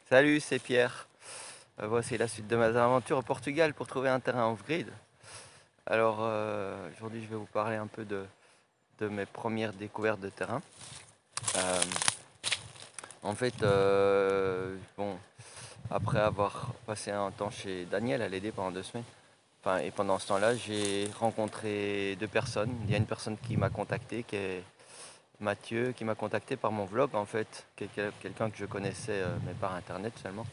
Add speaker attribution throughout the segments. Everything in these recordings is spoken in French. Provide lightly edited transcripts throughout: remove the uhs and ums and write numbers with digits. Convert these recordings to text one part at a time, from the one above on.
Speaker 1: Salut, c'est Pierre. Voici la suite de mes aventures au Portugal pour trouver un terrain off-grid. Alors aujourd'hui, je vais vous parler un peu de mes premières découvertes de terrain. Euh, bon, après avoir passé un temps chez Daniel à l'aider pendant 2 semaines, et pendant ce temps-là, j'ai rencontré deux personnes. Il y a une personne qui m'a contacté, qui est Mathieu, qui m'a contacté par mon vlog en fait, quelqu'un que je connaissais mais par internet seulement.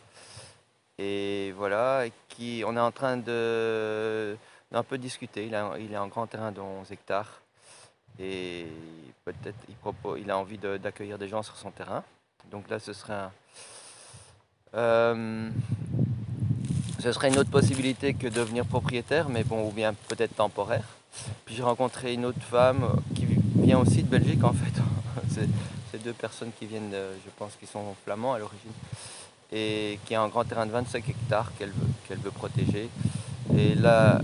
Speaker 1: Et voilà, on est en train d'un peu discuter. Il a un grand terrain de 11 hectares et peut-être il a envie d'accueillir des gens sur son terrain. Donc là, euh, ce serait une autre possibilité que de devenir propriétaire, mais bon, ou bien peut-être temporaire. Puis j'ai rencontré une autre femme qui vient aussi de Belgique en fait. C'est deux personnes qui viennent, je pense, qui sont flamands à l'origine et qui a un grand terrain de 25 hectares qu'elle veut protéger. Et là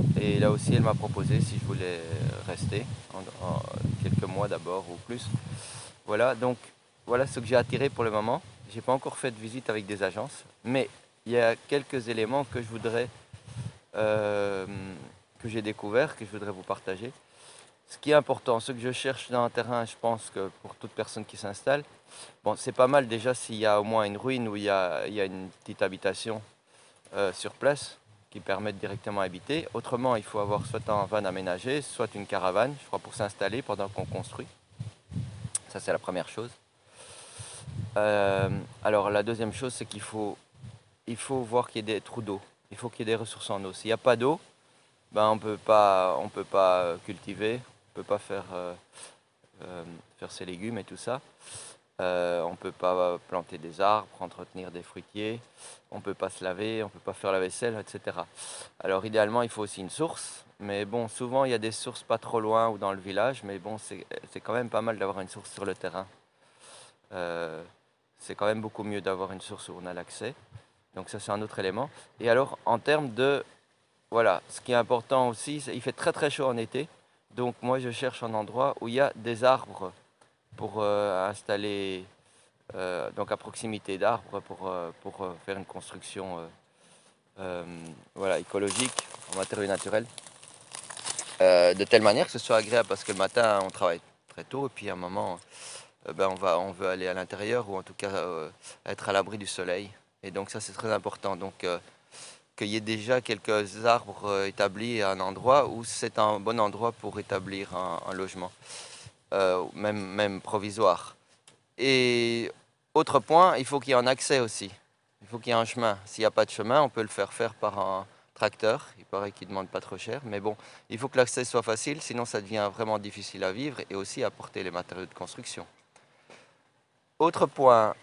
Speaker 1: aussi, elle m'a proposé si je voulais rester en quelques mois d'abord ou plus. Voilà, donc voilà ce que j'ai attiré pour le moment. J'ai pas encore fait de visite avec des agences, mais il y a quelques éléments que je voudrais euh, que j'ai découvert, que je voudrais vous partager. Ce qui est important, ce que je cherche dans un terrain, je pense que pour toute personne qui s'installe, bon, c'est pas mal déjà s'il y a au moins une ruine où il y a une petite habitation sur place qui permettent directement habiter. Autrement, il faut avoir soit un van aménagé, soit une caravane, je crois, pour s'installer pendant qu'on construit. Ça, c'est la première chose. Alors, la deuxième chose, c'est il faut voir qu'il y ait des trous d'eau. Il faut qu'il y ait des ressources en eau. S'il n'y a pas d'eau, ben, on peut pas cultiver, on peut pas faire ses légumes et tout ça. On ne peut pas planter des arbres, entretenir des fruitiers, on ne peut pas se laver, on ne peut pas faire la vaisselle, etc. Alors idéalement, il faut aussi une source, mais bon, souvent il y a des sources pas trop loin ou dans le village, mais bon, c'est quand même pas mal d'avoir une source sur le terrain. Euh, c'est quand même beaucoup mieux d'avoir une source où on a l'accès. Donc ça, c'est un autre élément. Et alors, en termes de, voilà, ce qui est important aussi, il fait très très chaud en été, donc moi je cherche un endroit où il y a des arbres pour installer donc à proximité d'arbres pour faire une construction voilà, écologique, en matériaux naturels, de telle manière que ce soit agréable parce que le matin on travaille très tôt et puis à un moment on veut aller à l'intérieur ou en tout cas être à l'abri du soleil et donc ça c'est très important donc qu'il y ait déjà quelques arbres établis à un endroit où c'est un bon endroit pour établir un logement, même provisoire. Et autre point, il faut qu'il y ait un accès aussi. Il faut qu'il y ait un chemin. S'il n'y a pas de chemin, on peut le faire faire par un tracteur. Il paraît qu'il ne demande pas trop cher. Mais bon, il faut que l'accès soit facile, sinon ça devient vraiment difficile à vivre et aussi à porter les matériaux de construction. Autre point,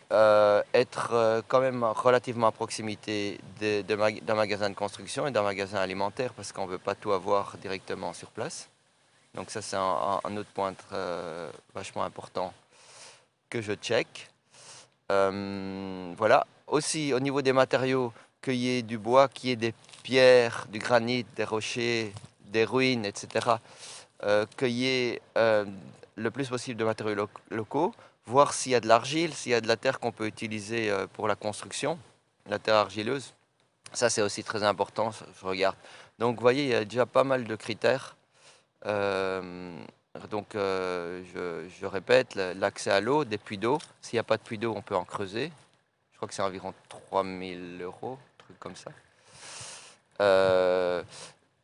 Speaker 1: être quand même relativement à proximité d'un magasin de construction et d'un magasin alimentaire parce qu'on ne veut pas tout avoir directement sur place. Donc ça c'est un autre point vachement important que je check. Voilà. Aussi, au niveau des matériaux, qu'il y ait du bois, qu'il y ait des pierres, du granit, des rochers, des ruines, etc. Qu'il y ait le plus possible de matériaux locaux, voir s'il y a de l'argile, s'il y a de la terre qu'on peut utiliser pour la construction, la terre argileuse. Ça, c'est aussi très important, je regarde. Donc, vous voyez, il y a déjà pas mal de critères. Euh, je répète, l'accès à l'eau, des puits d'eau. S'il n'y a pas de puits d'eau, on peut en creuser. Je crois que c'est environ 3 000 €, un truc comme ça. Euh,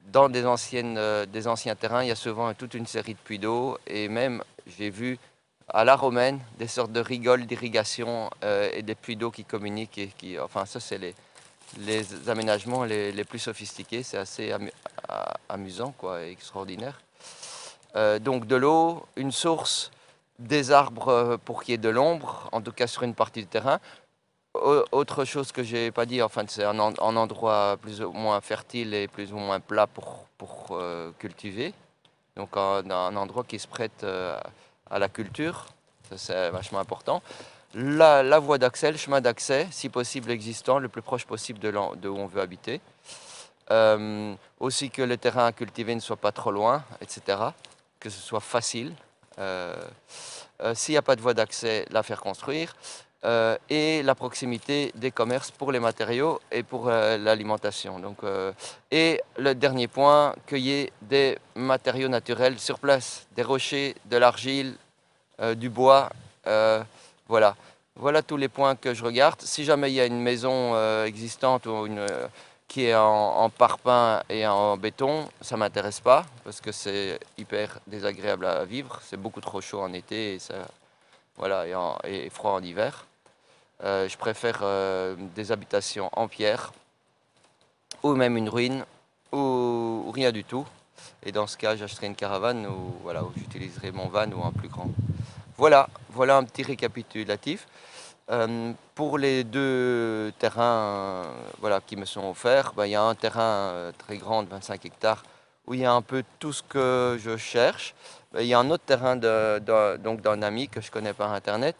Speaker 1: dans des anciens terrains, il y a souvent toute une série de puits d'eau. Et même, j'ai vu à la romaine des sortes de rigoles d'irrigation et des puits d'eau qui communiquent. Enfin, ça, c'est les aménagements les plus sophistiqués. C'est assez amusant, quoi, et extraordinaire. Donc de l'eau, une source, des arbres pour qu'il y ait de l'ombre, en tout cas sur une partie du terrain. Autre chose que j'ai pas dit, enfin c'est un endroit plus ou moins fertile et plus ou moins plat pour cultiver. Donc un endroit qui se prête à la culture, ça c'est vachement important. La voie d'accès, le chemin d'accès, si possible existant, le plus proche possible de où on veut habiter. Aussi que le terrain à cultiver ne soit pas trop loin, etc. Que ce soit facile. S'il n'y a pas de voie d'accès, la faire construire. et la proximité des commerces pour les matériaux et pour l'alimentation. Et le dernier point, cueillir des matériaux naturels sur place, des rochers, de l'argile, du bois, voilà. Voilà tous les points que je regarde. Si jamais il y a une maison existante ou qui est en parpaing et en béton, ça ne m'intéresse pas parce que c'est hyper désagréable à vivre. C'est beaucoup trop chaud en été et, voilà, et froid en hiver. Je préfère des habitations en pierre ou même une ruine ou rien du tout. Et dans ce cas, j'achèterai une caravane ou voilà, où j'utiliserai mon van ou un plus grand. Voilà, voilà un petit récapitulatif. Pour les deux terrains voilà, qui me sont offerts, il y a un terrain très grand de 25 hectares où il y a un peu tout ce que je cherche. Il y a un autre terrain d'un ami que je connais par internet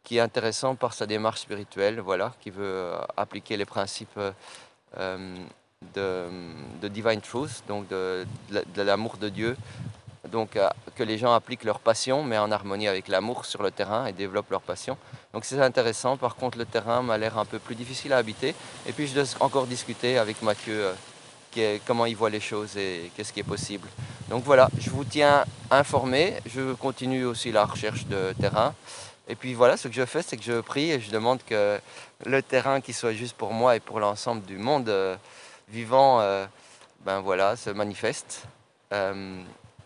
Speaker 1: qui est intéressant par sa démarche spirituelle, voilà, qui veut appliquer les principes de Divine Truth, donc de l'amour de Dieu, donc que les gens appliquent leur passion, mais en harmonie avec l'amour sur le terrain et développent leur passion. Donc c'est intéressant. Par contre, le terrain m'a l'air un peu plus difficile à habiter. Et puis je dois encore discuter avec Mathieu comment il voit les choses et qu'est-ce qui est possible. Donc voilà, je vous tiens informé. Je continue aussi la recherche de terrain. Et puis voilà, ce que je fais, c'est que je prie et je demande que le terrain qui soit juste pour moi et pour l'ensemble du monde vivant, ben voilà, se manifeste. Euh,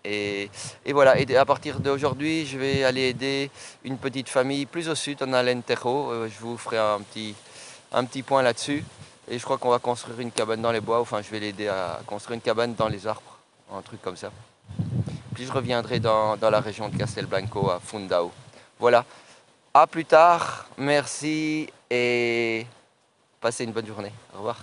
Speaker 1: et voilà, et à partir d'aujourd'hui, je vais aller aider une petite famille plus au sud, en Alentejo. Je vous ferai un petit point là-dessus. Et je crois qu'on va construire une cabane dans les bois. Enfin, je vais l'aider à construire une cabane dans les arbres, un truc comme ça. Puis je reviendrai dans la région de Castelblanco, à Fundao. Voilà. À plus tard. Merci et passez une bonne journée. Au revoir.